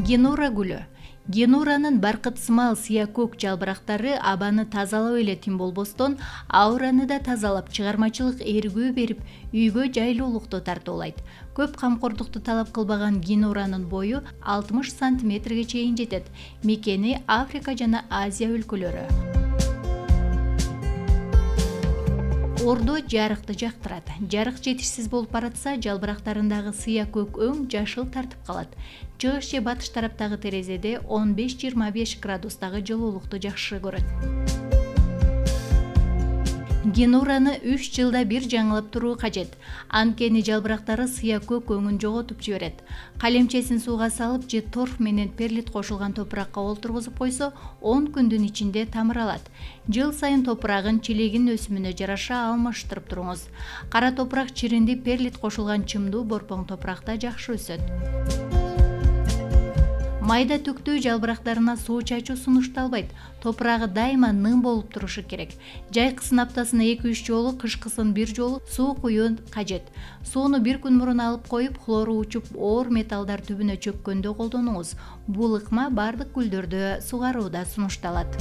Генура гүлү. Генуранын баркытсымал сыя көк жалбырактары абаны тазалап эле тим болбостон, аураны да тазалап, чыгармачылык эргүү берип, үйгө жайлуулукту тартуулайт. Көп камкордукту талап кылбаган генуранын бою 60 сантиметрге чейин жетет. Мекени Африка жана Азия өлкөлөрү. Ордо жарыкты жактырат. Жарык жетишсиз болуп баратса, жалбырактарындагы сыя көк өң жашыл тартып калат. Чыгыш же батыш тараптагы терезеде 15-25 градустагы жылуулукту жакшы көрөт. Генураны 3 жылда бир жаңылап туруу кажет. Анткени жалбырактары сыя көк өңүн жоготуп жиберет. Калемчесин сууга салып же торф менен перлит кошулган топуракка олтургузуп койсо, 10 күндүн ичинде тамыр алат. Жыл сайын топурагын челегин өсүмүнө жараша алмаштырып туруңуз. Кара топурак чиринди перлит кошулган чымдуу борпоң топуракта жакшы өсөт. Майда түктүү жалбырактарына суу чачуу сунушталбайт. Топурагы дайыма ным болуп турушу керек. Жайкысын аптасына 2-3 жолу, кышкысын 1 жолу суу куюу кажет. Сууну 1 күн мурун алып коюп, хлору учуп, оор металлдар түбүнө чөккөндө колдонуңуз. Бул ыкма бардык гүлдөрдө сугарууда сунушталат.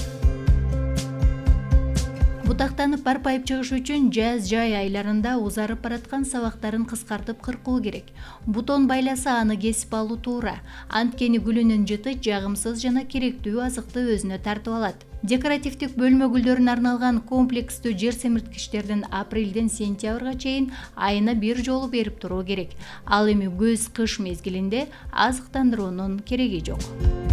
Бутактанып барпайып чыгыш үчүн жаз-жай айларында узарып бараткан сабактарын кыскартып кыркуу керек. Бутон байласа аны кесип алуу туура. Анткени гүлүнүн жыты жагымсыз жана керектүү азыкты өзүнө тартып алат. Декоративдик бөлмө гүлдөрүнө арналган комплекстүү жер семирткичтердин апрелден сентябрга чейин айына 1 жолу берип туруу керек. Ал эми көз-кыш мезгилинде азыктандыруунун кереги жок.